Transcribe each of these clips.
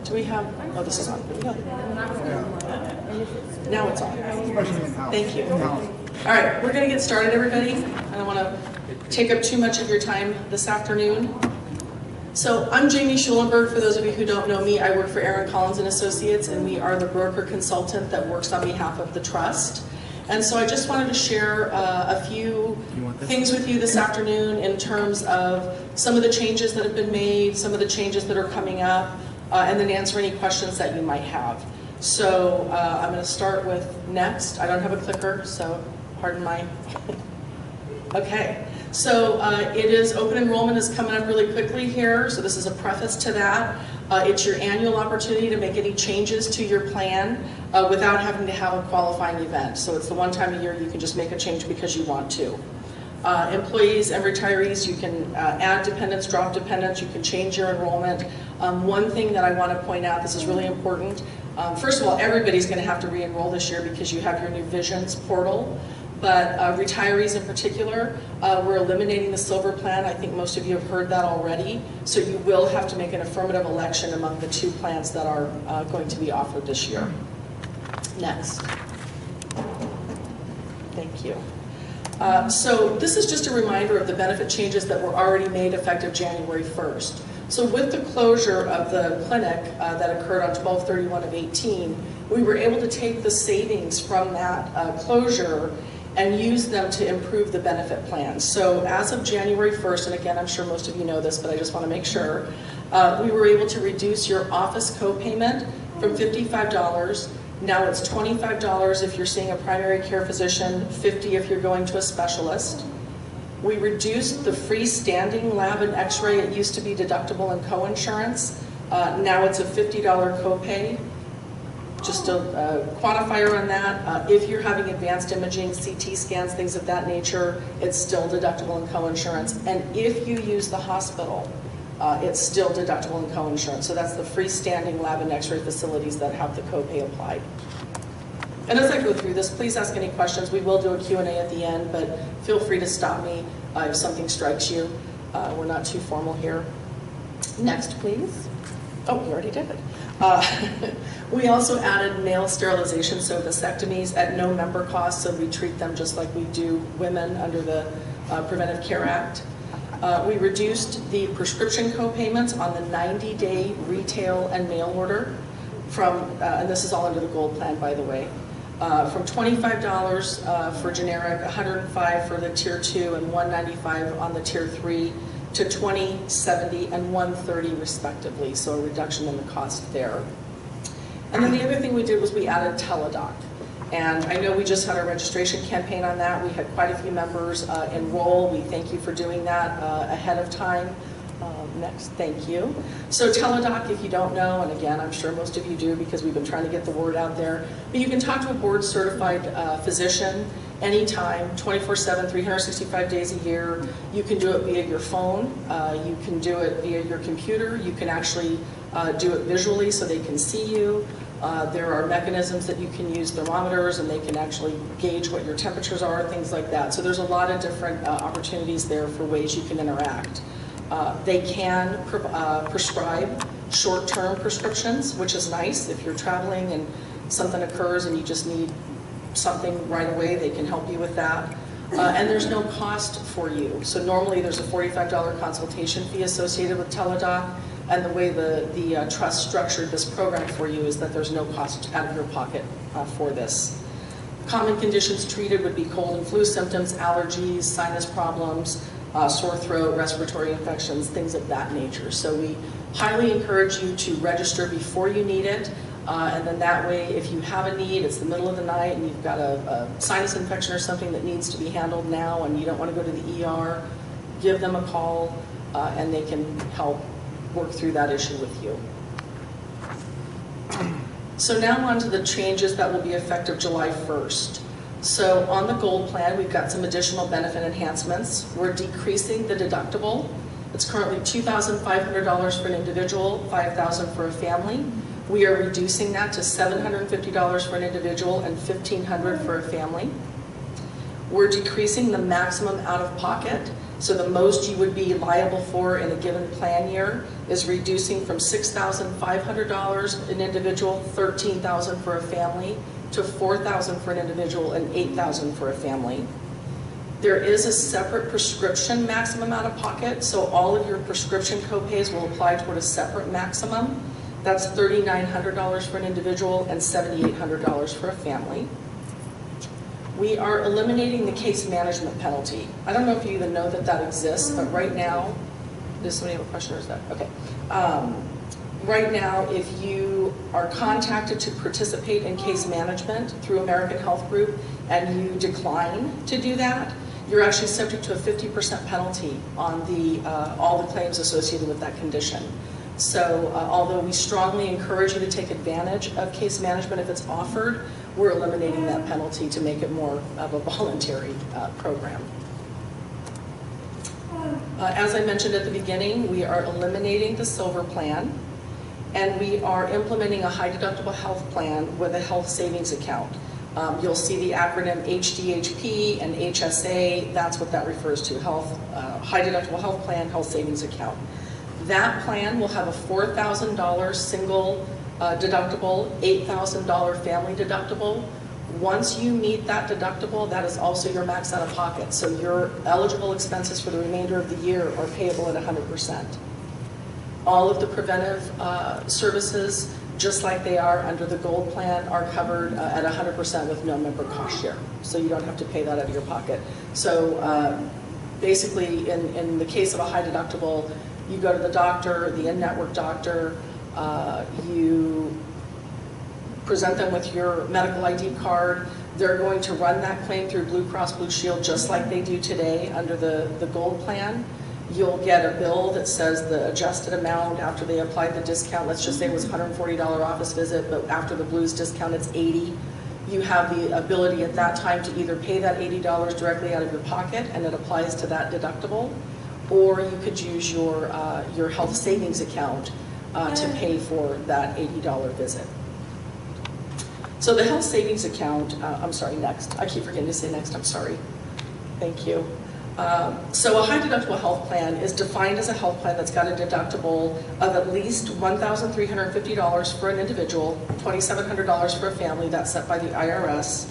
Do we have, oh, this is on. No. Now it's on. Thank you. All right, we're going to get started, everybody. I don't want to take up too much of your time this afternoon. So I'm Jamie Schulenberg. For those of you who don't know me, I work for Aaron Collins & Associates, and we are the broker consultant that works on behalf of the trust. And so I just wanted to share a few things with you this afternoon in terms of some of the changes that have been made, some of the changes that are coming up, and then answer any questions that you might have. So I'm going to start with next. I don't have a clicker, so pardon my... Okay, so it is open enrollment is coming up really quickly here, so this is a preface to that. It's your annual opportunity to make any changes to your plan without having to have a qualifying event. So it's the one time a year you can just make a change because you want to. Employees and retirees, you can add dependents, drop dependents, you can change your enrollment. One thing that I want to point out, this is really important. First of all, everybody's going to have to re-enroll this year because you have your new Visions portal. But retirees in particular, we're eliminating the silver plan. I think most of you have heard that already. So you will have to make an affirmative election among the two plans that are going to be offered this year. Next. Thank you. So this is just a reminder of the benefit changes that were already made effective January 1st. So with the closure of the clinic that occurred on 12/31 of 18, we were able to take the savings from that closure and use them to improve the benefit plans. So as of January 1st, and again, I'm sure most of you know this, but I just want to make sure, we were able to reduce your office copayment from $55. Now it's $25 if you're seeing a primary care physician, $50 if you're going to a specialist. We reduced the freestanding lab and x-ray. It used to be deductible and co-insurance. Now it's a $50 copay. Just a quantifier on that. If you're having advanced imaging, CT scans, things of that nature, it's still deductible and co-insurance. And if you use the hospital, it's still deductible and co-insurance. So that's the freestanding lab and x-ray facilities that have the copay applied. And as I go through this, please ask any questions. We will do a Q&A at the end, but feel free to stop me if something strikes you. We're not too formal here. Next, please. Oh, we already did it. We also added male sterilization, so vasectomies at no member cost, so we treat them just like we do women under the Preventive Care Act. We reduced the prescription co-payments on the 90-day retail and mail order from, and this is all under the Gold Plan, by the way, from $25 for generic, $105 for the Tier 2, and $195 on the Tier 3, to $20, $70, and $130 respectively, so a reduction in the cost there. And then the other thing we did was we added Teledoc. And I know we just had our registration campaign on that. We had quite a few members enroll. We thank you for doing that ahead of time. Next, thank you. So Teledoc, if you don't know, and again, I'm sure most of you do because we've been trying to get the word out there, but you can talk to a board-certified physician anytime, 24/7, 365 days a year. You can do it via your phone. You can do it via your computer. You can actually do it visually so they can see you. There are mechanisms that you can use, thermometers, and they can actually gauge what your temperatures are, things like that. So there's a lot of different opportunities there for ways you can interact. They can prescribe short-term prescriptions, which is nice. If you're traveling and something occurs and you just need something right away, they can help you with that. And there's no cost for you. So normally there's a $45 consultation fee associated with Teledoc, and the way the trust structured this program for you is that there's no cost out of your pocket for this. Common conditions treated would be cold and flu symptoms, allergies, sinus problems, sore throat, respiratory infections, things of that nature. So we highly encourage you to register before you need it. And then that way, if you have a need, it's the middle of the night and you've got a sinus infection or something that needs to be handled now and you don't want to go to the ER, give them a call and they can help work through that issue with you. So now on to the changes that will be effective July 1st. So on the Gold Plan, we've got some additional benefit enhancements. We're decreasing the deductible. It's currently $2,500 for an individual, $5,000 for a family. We are reducing that to $750 for an individual and $1,500 for a family. We're decreasing the maximum out-of-pocket So the most you would be liable for in a given plan year is reducing from $6,500 an individual, $13,000 for a family, to $4,000 for an individual and $8,000 for a family. There is a separate prescription maximum out of pocket, so all of your prescription copays will apply toward a separate maximum. That's $3,900 for an individual and $7,800 for a family. We are eliminating the case management penalty. I don't know if you even know that that exists, but right now, does somebody have a question or is that? Okay. Right now, if you are contacted to participate in case management through American Health Group and you decline to do that, you're actually subject to a 50% penalty on all the claims associated with that condition. So although we strongly encourage you to take advantage of case management if it's offered, we're eliminating that penalty to make it more of a voluntary program. As I mentioned at the beginning, we are eliminating the silver plan, and we are implementing a high deductible health plan with a health savings account. You'll see the acronym HDHP and HSA, that's what that refers to, high deductible health plan, health savings account. That plan will have a $4,000 single deductible, $8,000 family deductible. Once you meet that deductible, that is also your max out of pocket. So your eligible expenses for the remainder of the year are payable at 100%. All of the preventive services, just like they are under the Gold plan, are covered at 100% with no member cost share. So you don't have to pay that out of your pocket. So basically, in the case of a high deductible, you go to the doctor, the in-network doctor, you present them with your medical ID card. They're going to run that claim through Blue Cross Blue Shield just like they do today under the Gold plan. You'll get a bill that says the adjusted amount after they applied the discount. Let's just say it was a $140 office visit, but after the Blues discount, it's $80. You have the ability at that time to either pay that $80 directly out of your pocket, and it applies to that deductible, or you could use your health savings account to pay for that $80 visit. So the health savings account, I'm sorry, next. I keep forgetting to say next, I'm sorry. Thank you. So a high deductible health plan is defined as a health plan that's got a deductible of at least $1,350 for an individual, $2,700 for a family, that's set by the IRS.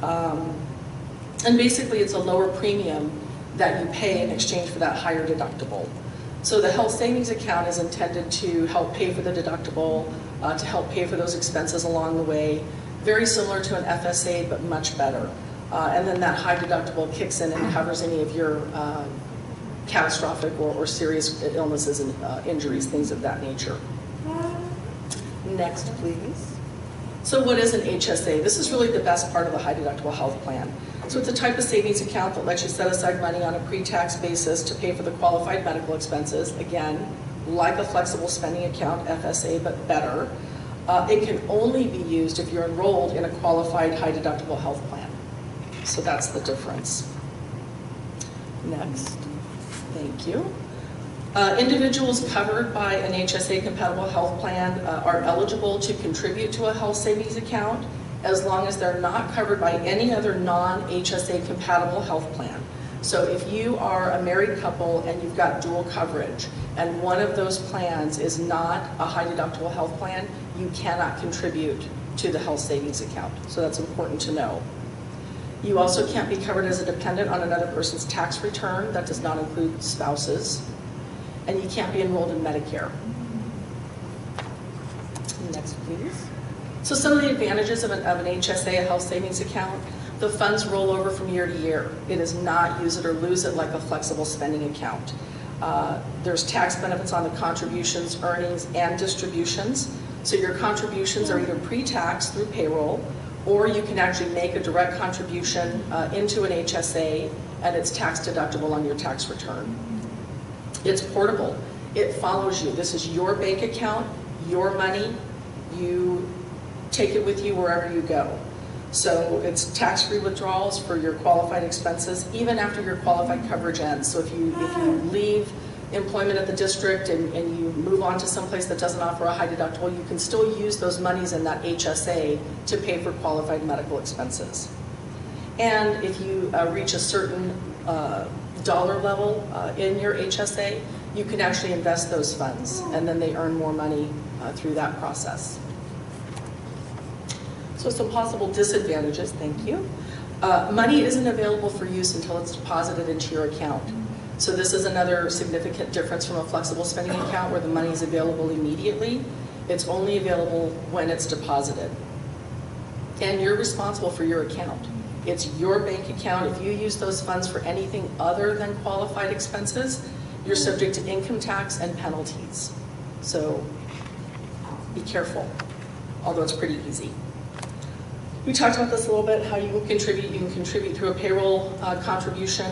And basically it's a lower premium that you pay in exchange for that higher deductible. So the health savings account is intended to help pay for the deductible, to help pay for those expenses along the way. Very similar to an FSA, but much better. And then that high deductible kicks in and covers any of your catastrophic or serious illnesses and injuries, things of that nature. Next, please. So what is an HSA? This is really the best part of the high deductible health plan. So it's a type of savings account that lets you set aside money on a pre-tax basis to pay for the qualified medical expenses. Again, like a flexible spending account, FSA, but better. It can only be used if you're enrolled in a qualified high deductible health plan. So that's the difference. Next, thank you. Individuals covered by an HSA compatible health plan are eligible to contribute to a health savings account as long as they're not covered by any other non-HSA compatible health plan. So if you are a married couple and you've got dual coverage and one of those plans is not a high deductible health plan, you cannot contribute to the health savings account. So that's important to know. You also can't be covered as a dependent on another person's tax return. That does not include spouses. And you can't be enrolled in Medicare. Next, please. So some of the advantages of an HSA, a health savings account: the funds roll over from year to year. It is not use it or lose it like a flexible spending account. There's tax benefits on the contributions, earnings, and distributions. So your contributions are either pre-tax through payroll, or you can actually make a direct contribution into an HSA, and it's tax deductible on your tax return. It's portable. It follows you. This is your bank account, your money. You take it with you wherever you go. So it's tax-free withdrawals for your qualified expenses, even after your qualified coverage ends. So if you leave employment at the district and you move on to someplace that doesn't offer a high deductible, you can still use those monies in that HSA to pay for qualified medical expenses. And if you reach a certain dollar level in your HSA, you can actually invest those funds, and then they earn more money through that process. So some possible disadvantages, thank you. Money isn't available for use until it's deposited into your account. So this is another significant difference from a flexible spending account where the money is available immediately. It's only available when it's deposited. And you're responsible for your account. It's your bank account. If you use those funds for anything other than qualified expenses, you're subject to income tax and penalties. So be careful, although it's pretty easy. We talked about this a little bit, how you can contribute. You can contribute through a payroll contribution.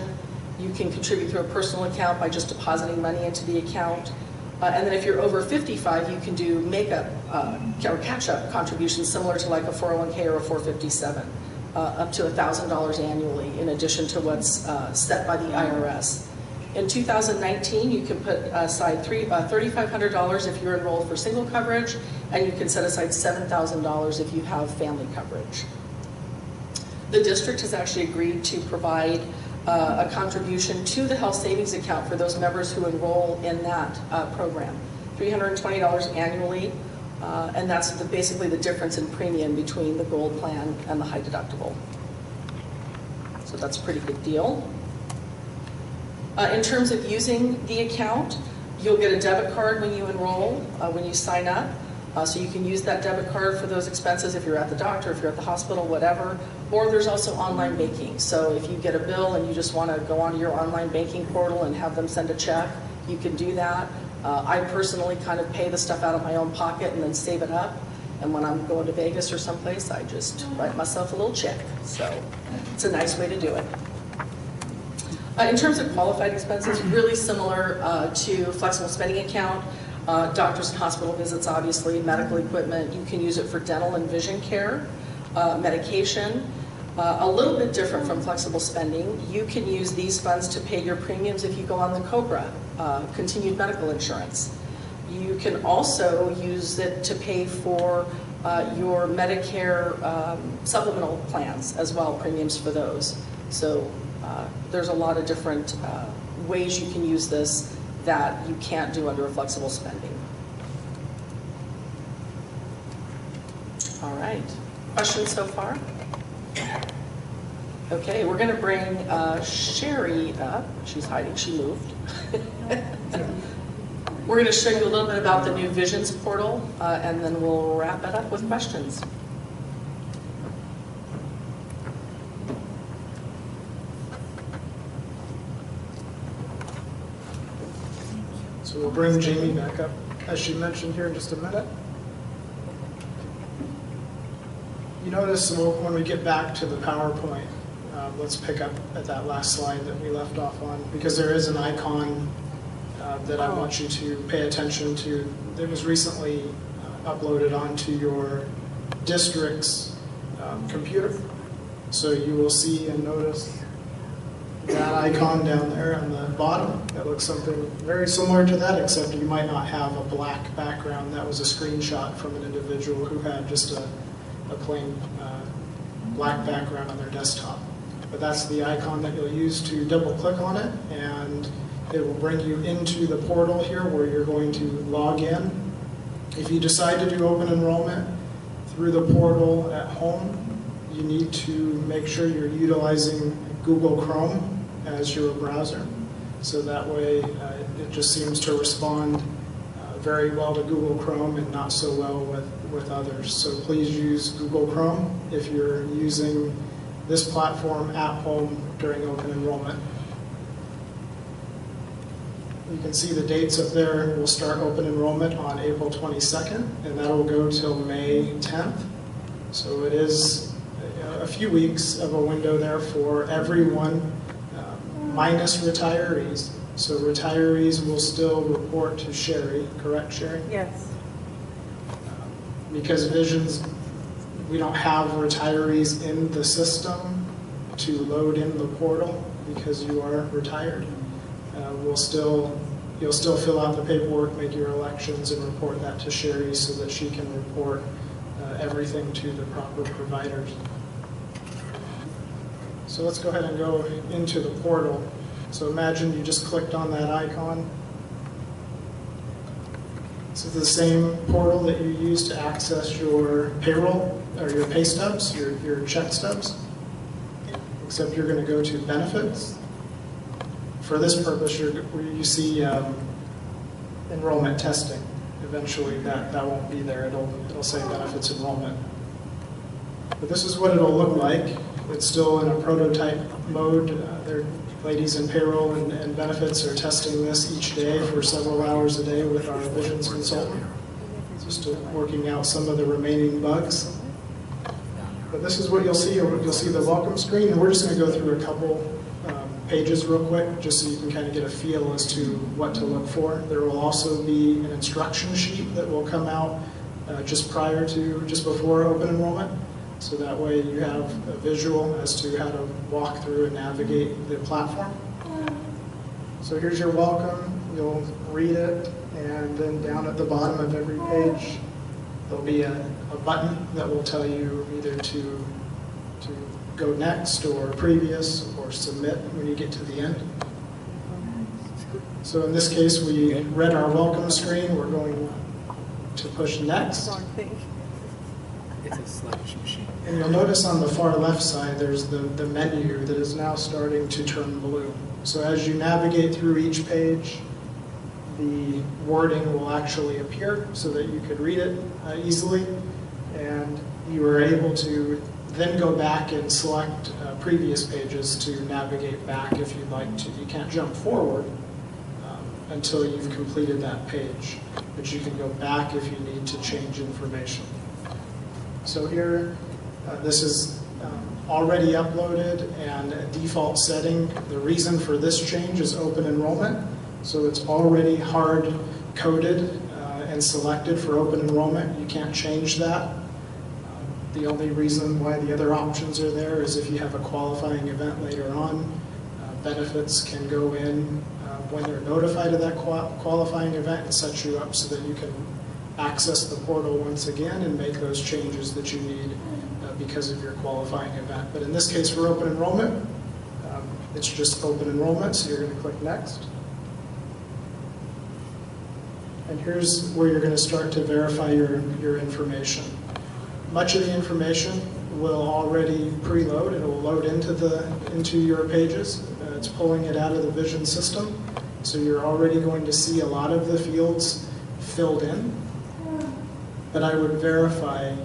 You can contribute through a personal account by just depositing money into the account. And then if you're over 55, you can do make-up or catch-up contributions similar to like a 401k or a 457, up to $1,000 annually in addition to what's set by the IRS. In 2019, you can put aside $3,500 if you're enrolled for single coverage, and you can set aside $7,000 if you have family coverage. The district has actually agreed to provide a contribution to the health savings account for those members who enroll in that program, $320 annually, and that's basically the difference in premium between the gold plan and the high deductible. So that's a pretty good deal. In terms of using the account, you'll get a debit card when you enroll, when you sign up. So you can use that debit card for those expenses if you're at the doctor, if you're at the hospital, whatever. Or there's also online banking. So if you get a bill and you just want to go onto your online banking portal and have them send a check, you can do that. I personally kind of pay the stuff out of my own pocket and then save it up. And when I'm going to Vegas or someplace, I just write myself a little check. So it's a nice way to do it. In terms of qualified expenses, really similar to flexible spending account. Doctors and hospital visits, obviously, medical equipment. You can use it for dental and vision care, medication. A little bit different from flexible spending. You can use these funds to pay your premiums if you go on the COBRA, continued medical insurance. You can also use it to pay for your Medicare supplemental plans as well, premiums for those. So there's a lot of different ways you can use this that you can't do under a flexible spending. All right, questions so far? Okay, we're gonna bring Sherry up. She's hiding, she moved. We're gonna show you a little bit about the new Visions portal, and then we'll wrap it up with questions. So we'll bring Jamie back up, as she mentioned here in just a minute. You notice when we get back to the PowerPoint, let's pick up at that last slide that we left off on, because there is an icon that I want you to pay attention to. It was recently uploaded onto your district's computer. So you will see and notice that icon down there on the bottom. That looks something very similar to that, except you might not have a black background. That was a screenshot from an individual who had just a plain black background on their desktop. But that's the icon that you'll use to double click on it, and it will bring you into the portal here where you're going to log in. If you decide to do open enrollment through the portal at home, you need to make sure you're utilizing Google Chrome as your browser. So that way it just seems to respond very well to Google Chrome and not so well with others. So please use Google Chrome if you're using this platform at home during open enrollment. You can see the dates up there. We'll start open enrollment on April 22nd, and that'll go till May 10th. So it is a few weeks of a window there for everyone, minus retirees. So retirees will still report to Sherry, correct, Sherry? Yes. Because Visions, we don't have retirees in the system to load in the portal because you are retired. You'll still fill out the paperwork, make your elections, and report that to Sherry so that she can report everything to the proper providers. So let's go ahead and go into the portal. So imagine you just clicked on that icon. This is the same portal that you use to access your payroll or your pay stubs, your check stubs, except you're going to go to benefits. For this purpose, you see enrollment testing. Eventually that won't be there. It'll say benefits enrollment. But this is what it'll look like. It's still in a prototype mode. Ladies in payroll and benefits are testing this each day for several hours a day with our visions consultant, just working out some of the remaining bugs. But this is what you'll see. You'll see the welcome screen, and we're just going to go through a couple pages real quick, just so you can kind of get a feel as to what to look for. There will also be an instruction sheet that will come out just before open enrollment. So that way you have a visual as to how to walk through and navigate the platform. So here's your welcome. You'll read it, and then down at the bottom of every page, there'll be a button that will tell you either to go next or previous or submit when you get to the end. So in this case, we read our welcome screen. We're going to push next. It's a slash machine. And you'll notice on the far left side, there's the menu that is now starting to turn blue. So as you navigate through each page, the wording will actually appear so that you could read it easily. And you are able to then go back and select previous pages to navigate back if you'd like to. You can't jump forward until you've completed that page, but you can go back if you need to change information. So here, this is already uploaded and a default setting. The reason for this change is open enrollment. So it's already hard coded and selected for open enrollment. You can't change that. The only reason why the other options are there is if you have a qualifying event later on. Benefits can go in when they're notified of that qualifying event and set you up so that you can access the portal once again and make those changes that you need because of your qualifying event. But in this case, for open enrollment, it's just open enrollment, so you're going to click next. And here's where you're going to start to verify your information. Much of the information will already preload. It will load into your pages. It's pulling it out of the vision system. So you're already going to see a lot of the fields filled in. But I would verify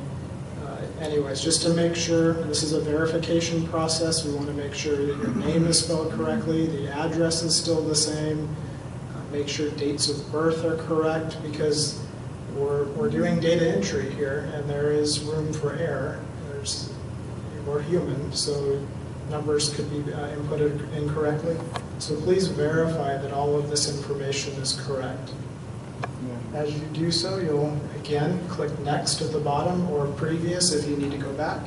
anyways, just to make sure. This is a verification process. We want to make sure that your name is spelled correctly, the address is still the same, make sure dates of birth are correct, because we're doing data entry here, and there is room for error. We're human, so numbers could be inputted incorrectly. So please verify that all of this information is correct. As you do so, you'll again click next at the bottom or previous if you need to go back.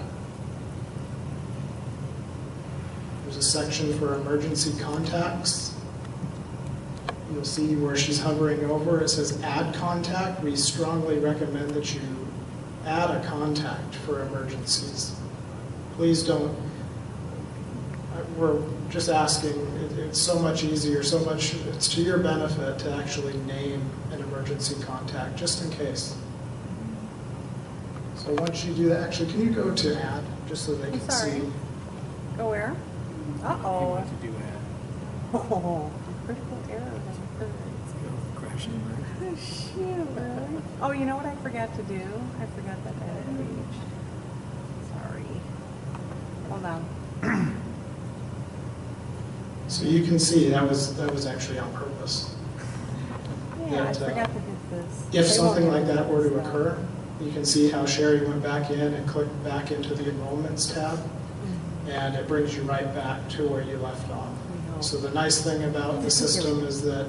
There's a section for emergency contacts. You'll see where she's hovering over, it says add contact. We strongly recommend that you add a contact for emergencies. Please don't, we're just asking, it's so much easier, it's to your benefit to actually name an emergency contact, just in case. So once you do that, actually, can you go to add, just so they can see? Go where? Uh-oh. You want to do add. Oh, critical error has occurred. Let's go crash and burn. Oh, shoot, really? Oh, you know what I forgot to do? I forgot that edit page. Sorry. Hold on. So you can see that was actually on purpose. Yeah, That, I forgot to hit this. If something like that were to occur, you can see how Sherry went back in and clicked back into the Enrollments tab, and it brings you right back to where you left off. So the nice thing about the system is that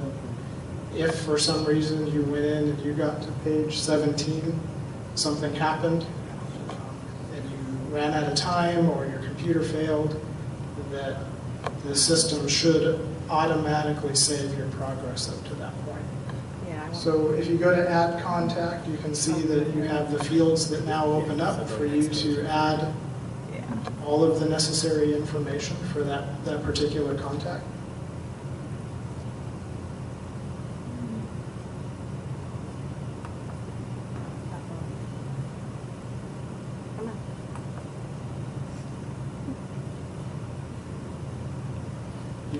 if for some reason you went in and you got to page 17, something happened, and you ran out of time or your computer failed, that the system should automatically save your progress up to that point. Yeah. So if you go to add contact, you can see that you have the fields that now open up for you to add all of the necessary information for that particular contact.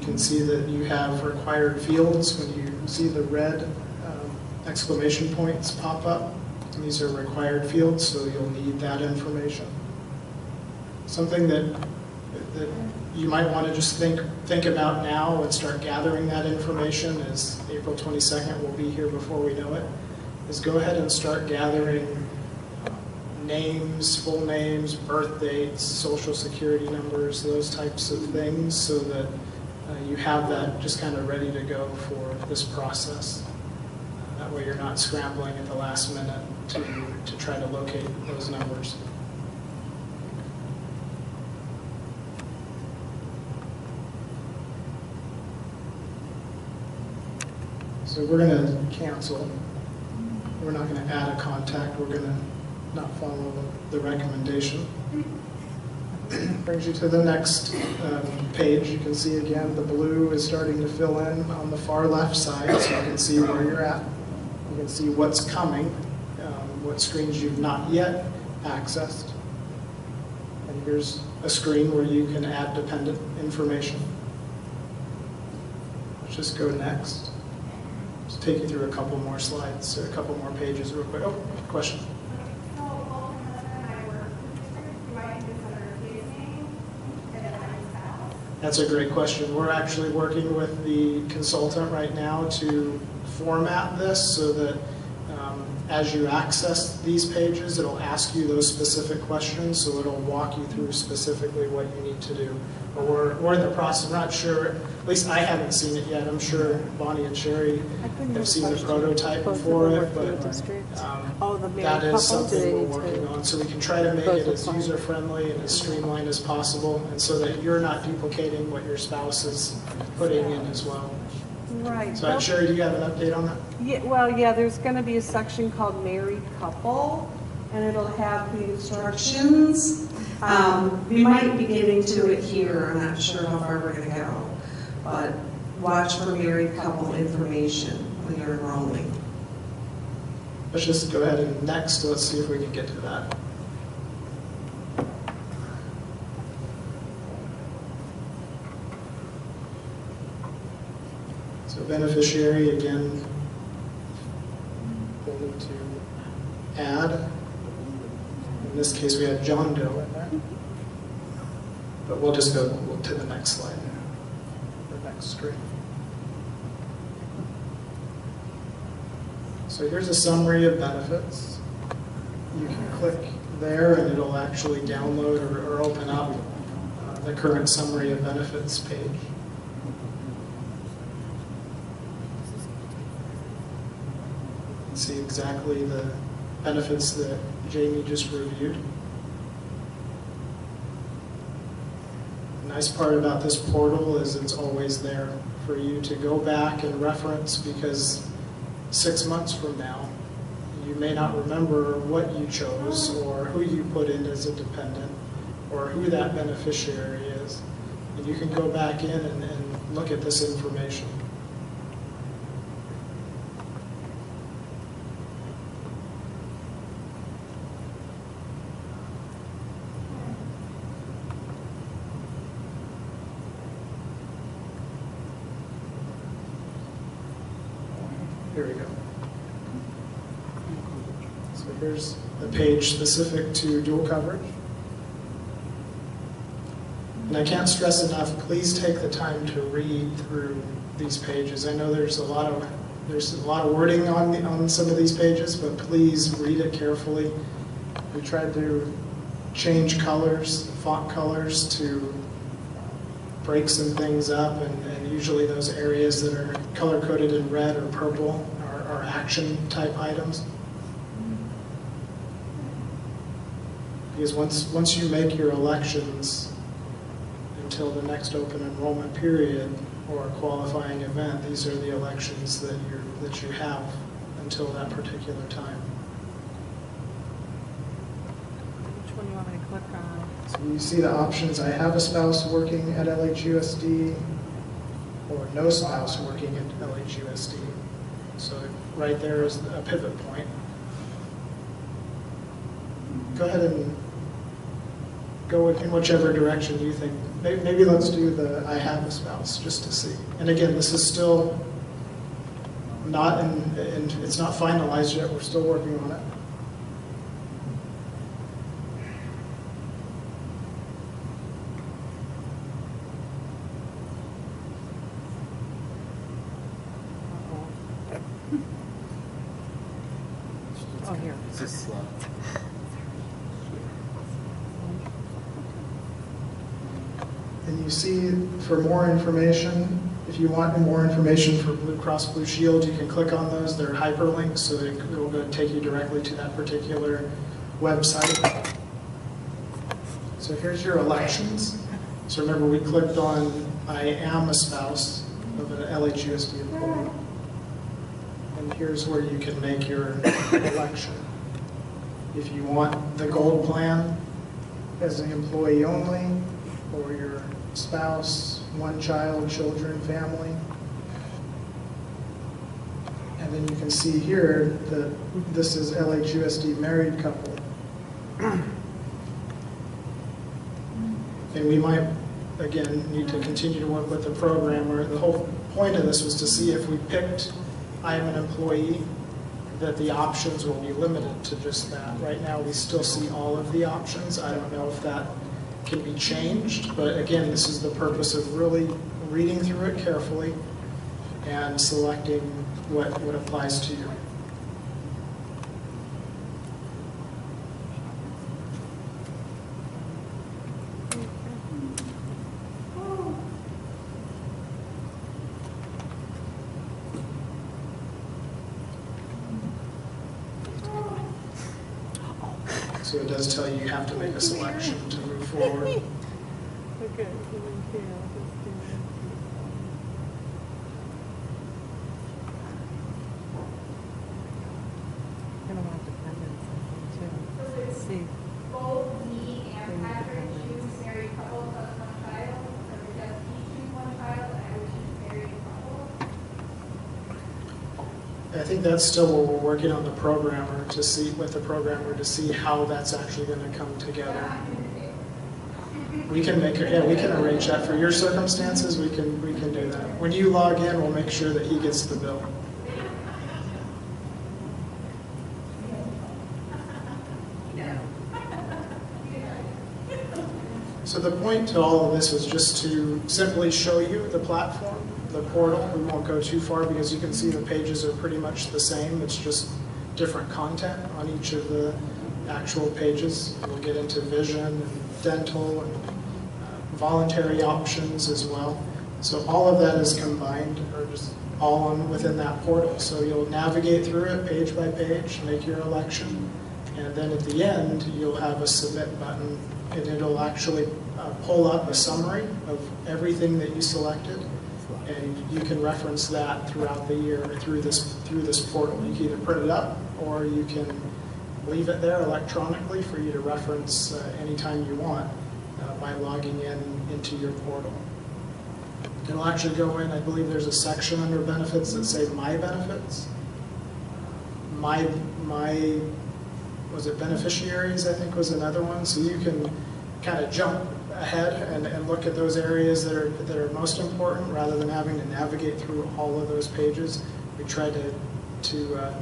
can see that you have required fields. When you see the red exclamation points pop up, these are required fields, so you'll need that information. Something that you might want to just think about now and start gathering that information, as April 22nd will be here before we know it, is go ahead and start gathering names, full names, birth dates, social security numbers, those types of things, so that you have that just kind of ready to go for this process. That way you're not scrambling at the last minute to try to locate those numbers. So we're going to cancel. We're not going to add a contact. We're going to not follow the recommendation. Brings you to the next page. You can see again the blue is starting to fill in on the far left side, so you can see where you're at. You can see what's coming, what screens you've not yet accessed. And here's a screen where you can add dependent information. Let's just go next. Just take you through a couple more slides, a couple more pages real quick. Oh, question? That's a great question. We're actually working with the consultant right now to format this so that as you access these pages, it'll ask you those specific questions, so it'll walk you through specifically what you need to do. But we're in the process. I'm not sure, at least I haven't seen it yet. I'm sure Bonnie and Sherry have seen the prototype for it, but that is something we're working on. So we can try to make it as user-friendly and as streamlined as possible, and so that you're not duplicating what your spouse is putting in as well. Right. So Sherry, do you have an update on that? Yeah, well, yeah, there's going to be a section called Married Couple, and it'll have the instructions. We might be getting to it here. I'm not sure how far we're going to go, but watch for married couple information when you're enrolling. Let's just go ahead and next. Let's see if we can get to that. So beneficiary, again, we'll need to add. In this case, we have John Doe in there. But we'll just go to the next slide, the next screen. So here's a summary of benefits. You can click there and it'll actually download or open up the current summary of benefits page. You can see exactly the benefits that Jamie just reviewed. The nice part about this portal is it's always there for you to go back and reference, because 6 months from now, you may not remember what you chose or who you put in as a dependent or who that beneficiary is. And you can go back in and look at this information. Here we go. So here's a page specific to dual coverage. And I can't stress enough, please take the time to read through these pages. I know there's a lot of wording on some of these pages, but please read it carefully. We tried to change colors, font colors, to break some things up, and usually those areas that are color-coded in red or purple are action-type items. Because once you make your elections until the next open enrollment period or qualifying event, these are the elections that you have until that particular time. Which one do you want me to click on? So you see the options: I have a spouse working at LHUSD, or no spouse working at LHUSD. So right there is a pivot point. Go ahead and go in whichever direction you think. Maybe let's do the I have a spouse just to see. And again, this is still not and it's not finalized yet. We're still working on it. Oh, here. It's just slow. And you see, for more information, if you want more information for Blue Cross Blue Shield, you can click on those. They're hyperlinks, so it will go take you directly to that particular website. So here's your elections. So remember, we clicked on I am a spouse of an LHUSD employee. And here's where you can make your election. If you want the gold plan as an employee only, or your spouse, one child, children, family. And then you can see here that this is LHUSD married couple. And we might, again, need to continue to work with the programmer. The whole point of this was to see if we picked I am an employee, that the options will be limited to just that. Right now, we still see all of the options. I don't know if that can be changed, but again, this is the purpose of really reading through it carefully and selecting what applies to you. So it does tell you you have to make a selection to move forward. Okay, let's do it. Gonna want dependents, I think, too. Let's see. Both me and Patrick choose married couple plus one child, or does he choose one child and I would choose married couple? I think that's still what we're working on the programmer to see, with the programmer to see how that's actually going to come together. We can make it, yeah, we can arrange that for your circumstances. We can do that. When you log in, we'll make sure that he gets the bill. So the point to all of this was just to simply show you the platform, the portal. We won't go too far because you can see the pages are pretty much the same. It's just different content on each of the actual pages. We'll get into vision and dental and voluntary options as well. So all of that is combined, or just all within that portal. So you'll navigate through it page by page, make your election, and then at the end you'll have a submit button, and it'll actually pull up a summary of everything that you selected, and you can reference that throughout the year through this portal. You can either print it up or you can leave it there electronically for you to reference anytime you want by logging into your portal. It'll actually go in, I believe there's a section under benefits that say My Benefits. My was it beneficiaries, I think was another one. So you can kind of jump ahead and look at those areas that are most important rather than having to navigate through all of those pages. We try to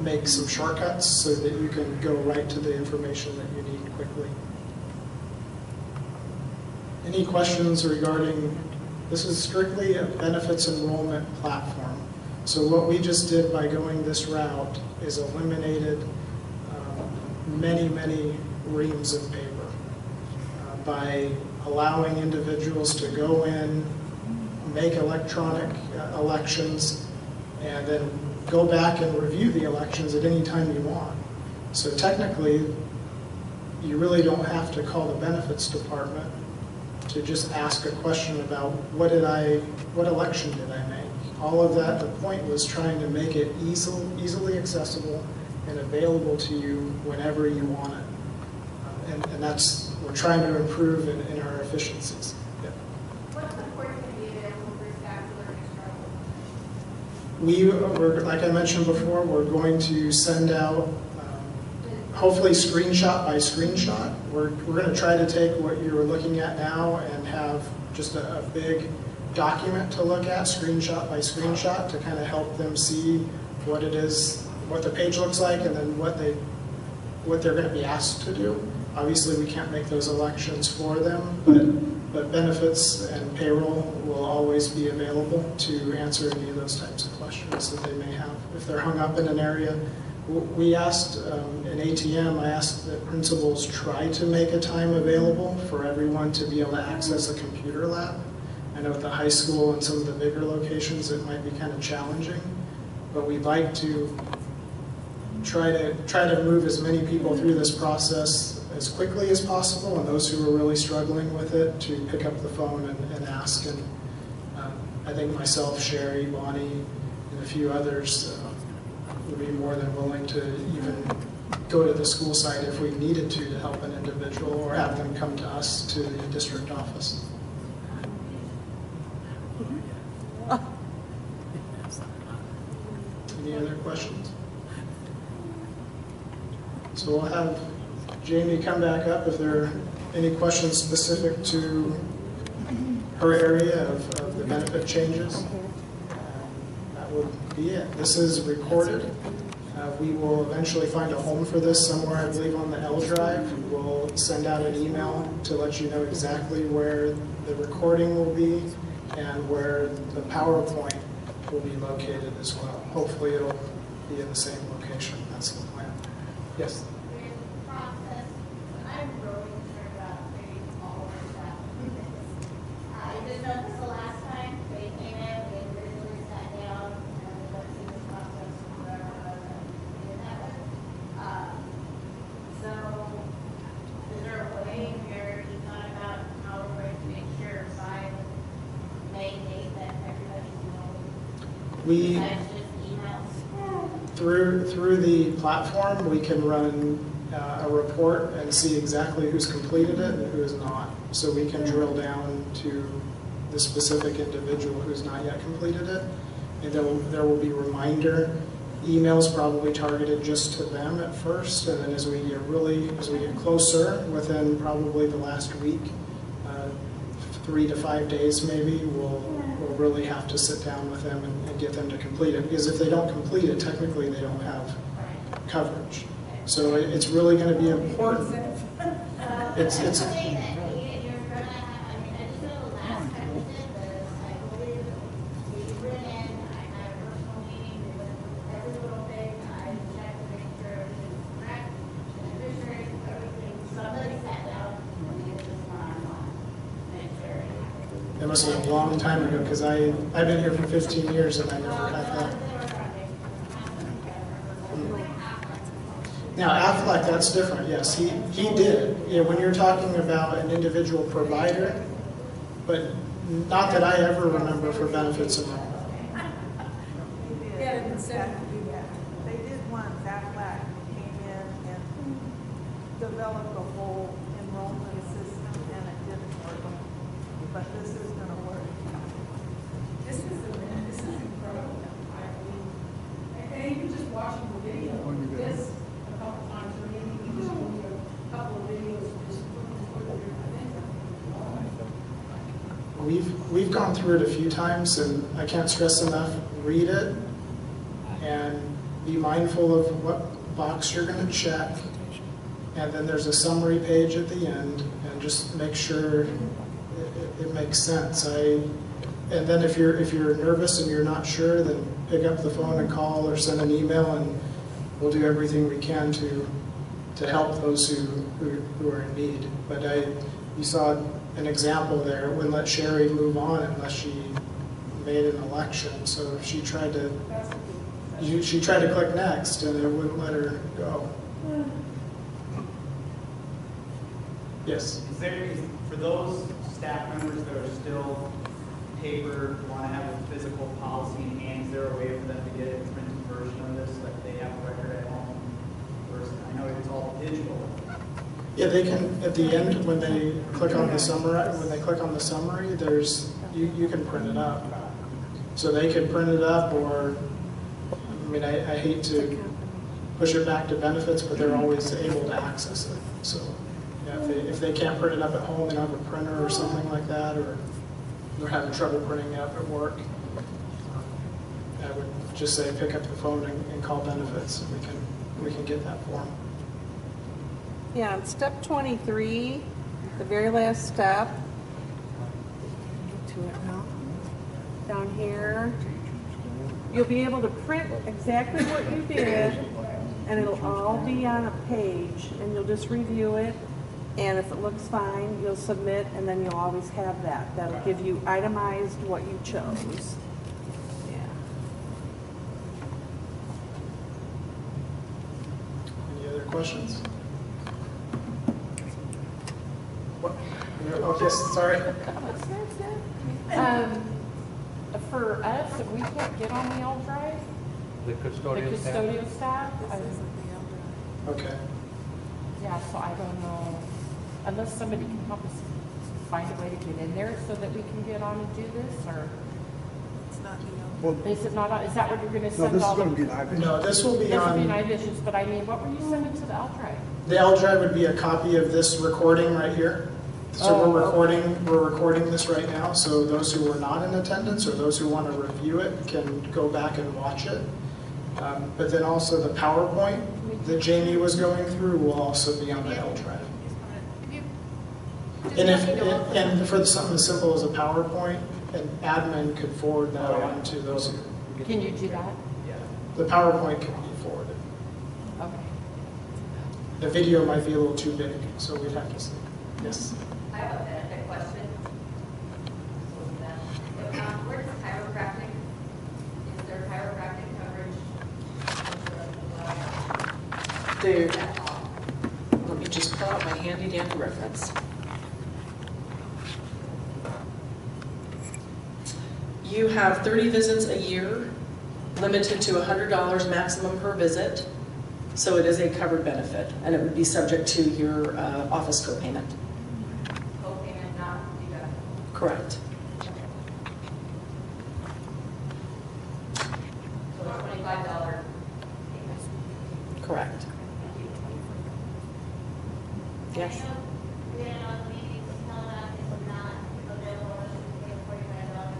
make some shortcuts so that you can go right to the information that you need quickly. Any questions regarding, this is strictly a benefits enrollment platform. So what we just did by going this route is eliminated many reams of paper by allowing individuals to go in, make electronic elections, and then go back and review the elections at any time you want. So technically, you really don't have to call the benefits department to just ask a question about what election did I make. All of that, the point was trying to make it easily accessible and available to you whenever you want it. And that's, we're trying to improve in our efficiencies. Yeah. What support can be available for staff to learn and struggle? We're, like I mentioned before, we're going to send out hopefully screenshot by screenshot. We're going to try to take what you're looking at now and have just a big document to look at, screenshot by screenshot, to kind of help them see what it is, what the page looks like, and then what they're going to be asked to do. Obviously, we can't make those elections for them, but benefits and payroll will always be available to answer any of those types of questions that they may have. If they're hung up in an area, we asked in ATM, I asked that principals try to make a time available for everyone to be able to access a computer lab. I know at the high school and some of the bigger locations it might be kind of challenging, but we'd like to try to move as many people through this process as quickly as possible, and those who are really struggling with it to pick up the phone and ask. And I think myself, Sherry, Bonnie, and a few others would be more than willing to even go to the school site if we needed to help an individual, or have them come to us to the district office. Any other questions? So we'll have Jamie come back up if there are any questions specific to her area of the benefit changes. That would be it. This is recorded. We will eventually find a home for this somewhere, I believe, on the L drive. We'll send out an email to let you know exactly where the recording will be and where the PowerPoint will be located as well. Hopefully it'll be in the same location. That's the plan. Yes? Process, I'm really concerned about creating all of that. I just noticed the last time they came in, they really sat down and we went through this process and whatever it was and we did that way. So, is there a way where you thought about how we're going to make sure by May 8th that everybody's known? We, Besides just emails? through the platform, we can run a report and see exactly who's completed it and who has not. So we can drill down to the specific individual who's not yet completed it. And there will be reminder emails probably targeted just to them at first, and then as we get closer, within probably the last week, 3 to 5 days maybe, we'll really have to sit down with them and get them to complete it, because if they don't complete it, technically they don't have coverage. So it's really going to be important. It's Saying that you're gonna have, I mean, I just know the last time we did this, I believe we went in, I had a personal meeting, we went through every little thing, I checked to make sure everything was correct, beneficiaries, everything, somebody sat down and did this one-on-one, make sure. It must have been a long time ago, because I've been here for 15 years and I never had that. Now, Aflac, that's different, yes, he did. Yeah, when you're talking about an individual provider, but not that I ever remember for benefits enrollment. They did one, Aflac came in and developed a whole enrollment system, and it didn't work. But this is gonna work. This is incredible. And even just watching the video, this a couple times, or maybe even just doing a couple of videos, just looking through, I think. We've gone through it a few times, and I can't stress enough, read it and be mindful of what box you're going to check, and then there's a summary page at the end, and just make sure it makes sense. And then if you're nervous and you're not sure, then pick up the phone and call or send an email, and we'll do everything we can to help those who are in need. But you saw an example there. It wouldn't let Sherry move on unless she made an election. So she tried to click next, and it wouldn't let her go. Yes. For those staff members that are still paper, want to have a physical policy in hand, is there a way for them to get a printed version of this, like they have a record at home? Versus, I know it's all digital. Yeah, they can, at the end, when they click on the summary, there's, you can print it up. So they can print it up, or, I mean, I hate to push it back to benefits, but they're always able to access it. So yeah, if they can't print it up at home, they don't have a printer or something like that, or they're having trouble printing it up at work, I would just say pick up the phone and call benefits, and we can get that form. Yeah, on step 23, the very last step, to it now, down here, you'll be able to print exactly what you did, and it'll all be on a page, and you'll just review it, and if it looks fine, you'll submit, and then you'll always have that. That'll give you itemized what you chose. Yeah. Any other questions? What? Oh, yes, sorry. For us, if we can't get on the L drive, The the custodial staff? custodial staff, Okay. yeah, so I don't know, unless somebody can help us find a way to get in there so that we can get on and do this, or Well, is it not, is that what you're gonna no, send this is all going the? to be an iPad. No, this will be This would be on, nice visions, but I mean, what were you sending to the L drive? the L drive would be a copy of this recording right here. So Oh, we're recording this right now, so those who were not in attendance or those who want to review it can go back and watch it. But then also the PowerPoint that Jamie was going through will also be on the L drive. And for something as simple as a PowerPoint, an admin could forward that on to those who, Can you do that? yeah, the PowerPoint can be forwarded. Okay. The video might be a little too big, so we'd have to see. Yes? I have a benefit question. Where does chiropractic, is there chiropractic coverage? There, let me just pull out my handy dandy reference. You have 30 visits a year, limited to $100 maximum per visit. So it is a covered benefit, and it would be subject to your office copayment. Co-payment, not deductible. Correct. So a $25 payment. Correct. Yes. I know we had on the meeting telling us it's not available to pay $49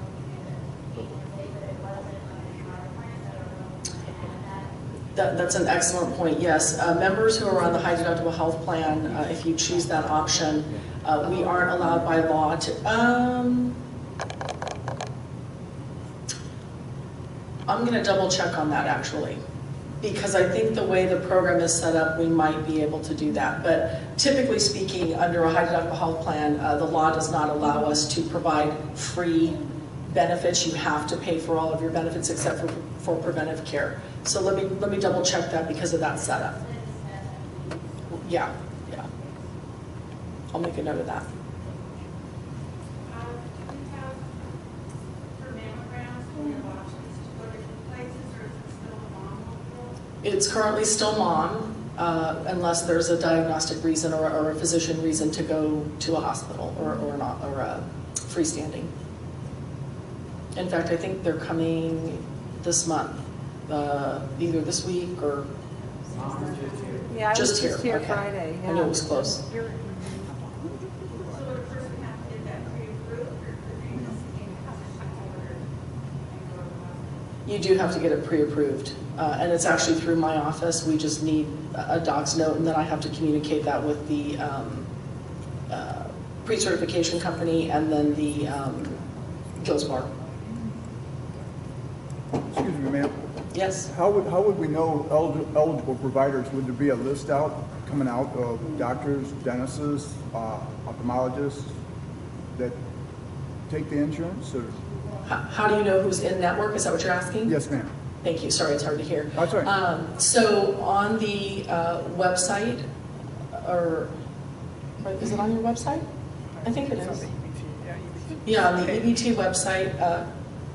to say that it wasn't on our plan. I don't know if we can add that. That's an excellent point, yes. Members who are on the high deductible health plan, if you choose that option, we aren't allowed by law to, I'm gonna double check on that actually, because I think the way the program is set up, we might be able to do that. But typically speaking, under a high deductible health plan, the law does not allow us to provide free benefits. You have to pay for all of your benefits except for preventive care. So let me double check that because of that setup. Yeah. I'll make a note of that. Do we have for mammograms, do we have options to go to different places, or is it still a mom? It's currently still mom, unless there's a diagnostic reason or a physician reason to go to a hospital or a freestanding. In fact, I think they're coming this month, either this week or Yeah, I was just just here Okay. Friday. I knew it was close. So the person have to get that pre-approved, or could they just have to order and go to the hospital? You do have to get it pre-approved, and it's actually through my office. We just need a doc's note, and then I have to communicate that with the pre-certification company and then the Gills Bar. Excuse me, ma'am. Yes. How would we know eligible providers? Would there be a list coming out of doctors, dentists, ophthalmologists that take the insurance? Or? How do you know who's in network? Is that what you're asking? Yes, ma'am. Thank you. Sorry, it's hard to hear. That's all right. So on the website, or is it on your website? I think it is. Yeah, on the EBT website,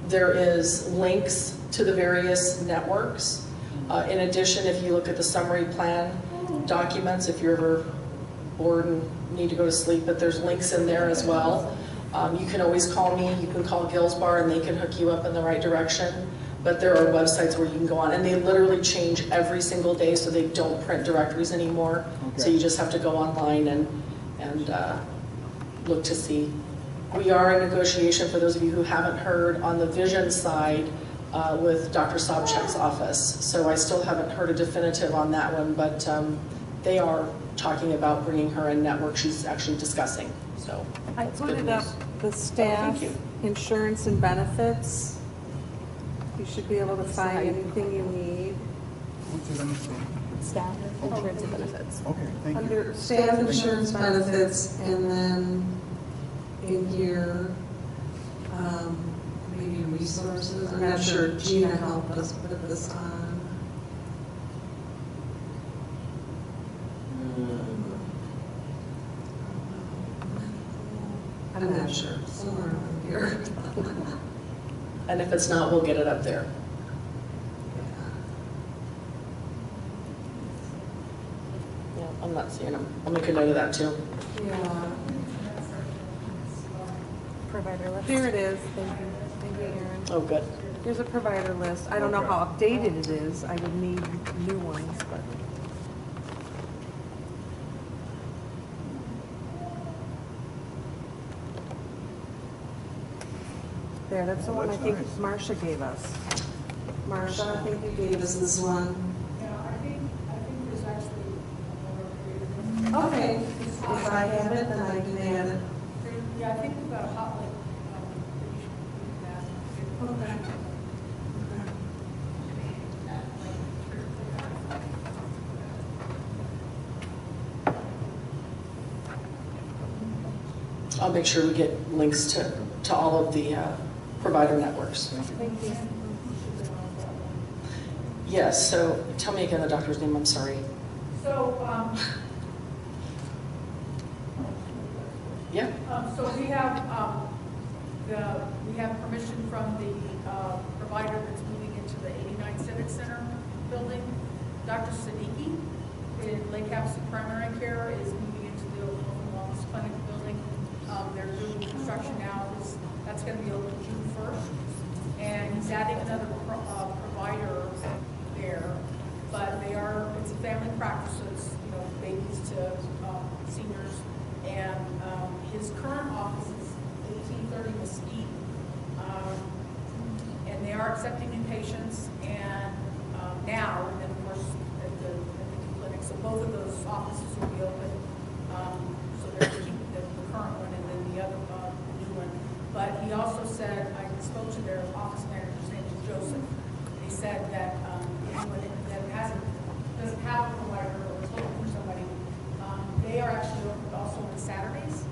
there is links to the various networks. In addition, if you look at the summary plan documents, if you're ever bored and need to go to sleep, but there's links in there as well. You can always call me. You can call Gills Bar and they can hook you up in the right direction. but there are websites where you can go on, and they literally change every single day, so they don't print directories anymore. So Okay. you just have to go online and look to see. We are in negotiation, for those of you who haven't heard, on the vision side with Dr. Sobchak's office. So I still haven't heard a definitive on that one, but they are talking about bringing her in network. She's actually discussing, so. I that's put good it up, news. the staff, thank you. insurance and benefits. You should be able to find anything you need. What's it understand? Staff, insurance and benefits. Okay, thank you. Under staff, insurance, benefits, and then in here, maybe resources. I'm not sure, Gina helped us put this on. I'm not sure, somewhere around here. And if it's not, we'll get it up there. Yeah, I'm not seeing them. I'll make a note of that too. Yeah, Provider list. here it is, thank you, Aaron. Oh, good. Here's a provider list. I don't know how updated it is. I would need new ones, but. There, that's the one I That's think nice. Marcia gave us. Marcia, I think you gave us this one. Yeah, I think there's actually a more creative. Okay, if I have it, then I can add it. Yeah, I think we've got a hot link that you should put that. Okay. I'll make sure we get links to all of the provider networks. Thank you. Yes, so tell me again the doctor's name, I'm sorry. So, Yeah? so we have permission from the provider that's moving into the 89 Civic Center building. Dr. Siddiqui in Lake Havasu Primary Care is moving into the Oklahoma Wellness Clinic building. They're doing construction now. That's going to be open June 1st. And he's adding another provider there. But it's a family practice, so it's, babies to seniors. And his current office is 1830 Mesquite. And they are accepting new patients and now, and then of course at the clinic. So both of those offices will be open. So they're keeping the current one and then the other new one. But he also said, I spoke to their office manager's name is Joseph. He said that anyone that doesn't have a provider or is looking for somebody, they are actually open also on Saturdays.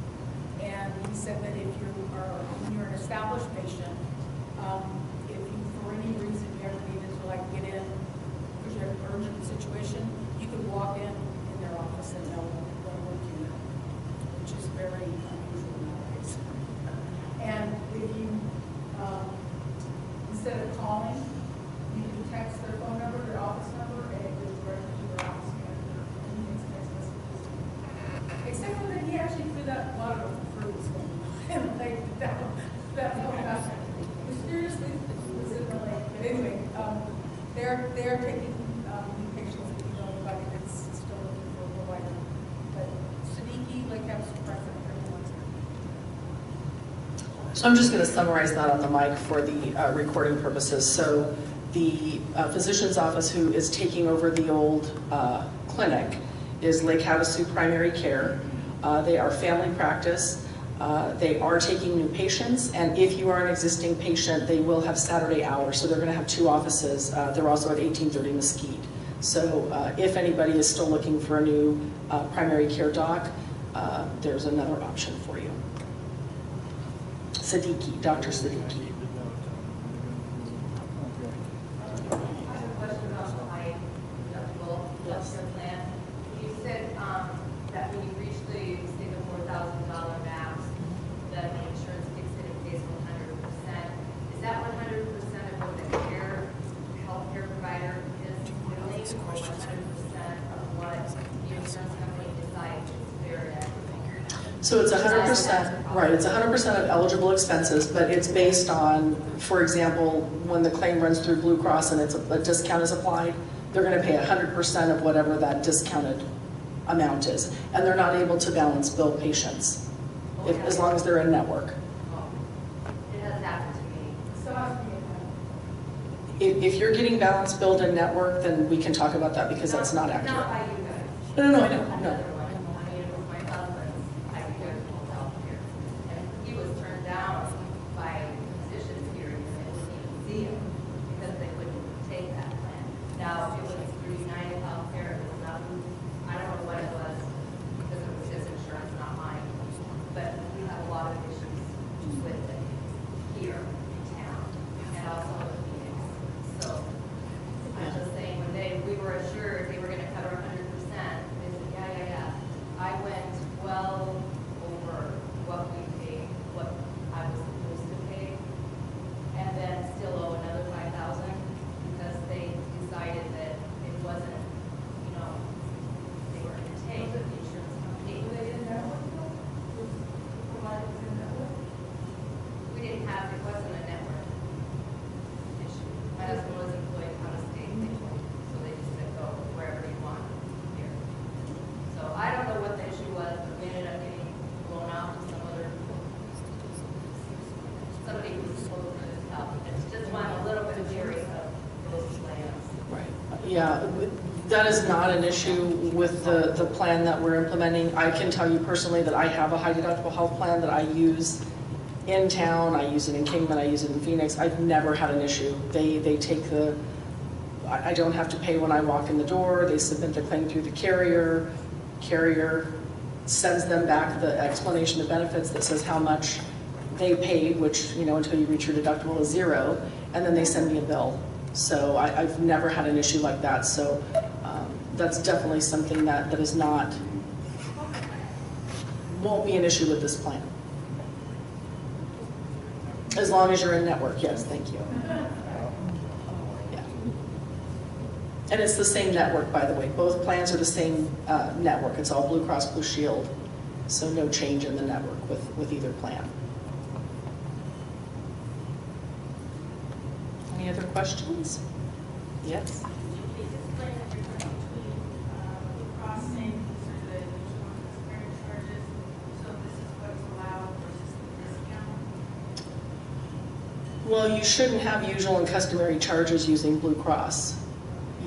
And he said that when you're an established patient, if you, for any reason, you ever needed to get in, because you have an urgent situation, you could walk in their office and they'll work you, which is very unusual nowadays. And if you, instead of calling, you can text their phone number, their office number, and it goes directly to their office manager. And he makes text messages. Except for that he actually threw that water for this one. And that whole mysteriously was in the lake. But anyway, they're taking new patients, like it's still looking for a provider. But Siddiqui, Lake Havasu President, everyone's there. So I'm just going to summarize that on the mic for the recording purposes. So the physician's office who is taking over the old clinic is Lake Havasu Primary Care. They are family practice. They are taking new patients, and if you are an existing patient, they will have Saturday hours. So they're going to have two offices. They're also at 1830 Mesquite. So if anybody is still looking for a new primary care doc, there's another option for you. Siddiqui, Dr. Siddiqui. I have a question about the high deductible healthcare plan. You said that when you reach the, say, the $4,000 max, that the insurance kicks in and pays 100%. Is that 100% of what the healthcare provider is billing, or 100% of what the insurance company decides is fair and equitable? So it's 100%, right, it's 100% of eligible expenses, but it's based on, for example, when the claim runs through Blue Cross and a discount is applied, they're gonna pay 100% of whatever that discounted amount is. And they're not able to balance bill patients, as long as they're in network. It has happened to me. So ask me If you're getting balance billed in network, then we can talk about that because that's not Not accurate. by you guys. No, I know, no. Another one. I mean, it was my husband's, I could get home health care. And he was turned down by physicians here, and they wouldn't even see him because they wouldn't take that plan. Now, it was through United Healthcare, it was not, I don't know what it was, because it was his insurance, not mine. But we have a lot of issues with it here in town, and also with Phoenix. So, I'm just saying, when we were assured they were gonna cover 100%, they said, yeah. I went well over what we paid, what I was supposed to pay, and then still owe another $5,000 because they decided that it wasn't, they were gonna take the insurance company. Were they in network though? Was the providers in network? We didn't have, it wasn't a network issue. My husband was employed out of state, they told me, so they just said, go wherever you want here. So I don't know what the issue was, but we ended up getting blown out to somebody who was supposed to help. It's just one a little bit leery of those plans. Right. Yeah, that is not an issue with the plan that we're implementing. I can tell you personally that I have a high deductible health plan that I use in town. I use it in Kingman, I use it in Phoenix. I've never had an issue. They take I don't have to pay when I walk in the door. They submit the claim through the carrier. Carrier sends them back the explanation of benefits that says how much they paid, which, until you reach your deductible is $0, and then they send me a bill. So I've never had an issue like that. So that's definitely something that is not, won't be an issue with this plan. As long as you're in network, yes, thank you. Yeah. And it's the same network, by the way. Both plans are the same network. It's all Blue Cross Blue Shield. So no change in the network with either plan. Any other questions? Yes? Could you please explain the difference between Blue Cross saying these are the usual and customary charges, so this is what's allowed versus the discount? Well, you shouldn't have usual and customary charges using Blue Cross.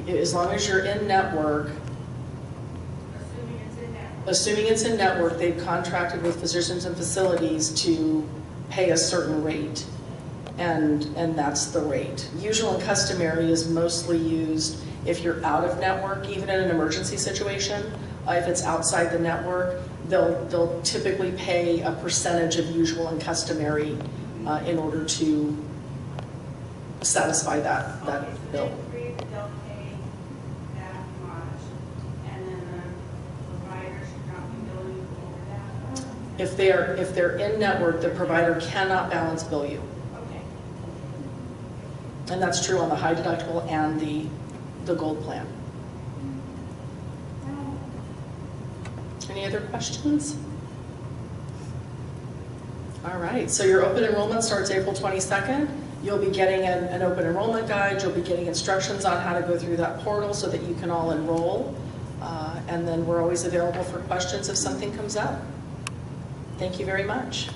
As long as you're in network, Assuming it's in network. assuming it's in network, they've contracted with physicians and facilities to pay a certain rate. And that's the rate. Usual and customary is mostly used if you're out of network, even in an emergency situation. If it's outside the network, they'll typically pay a percentage of usual and customary in order to satisfy that bill. Okay, so they agree that they'll pay that much, and then the provider should not be billing over that? If they're in network, the provider cannot balance bill you. Okay. And that's true on the high deductible and the gold plan. Any other questions? All right, so your open enrollment starts April 22nd. You'll be getting an open enrollment guide. You'll be getting instructions on how to go through that portal so that you can all enroll. And then we're always available for questions if something comes up. Thank you very much.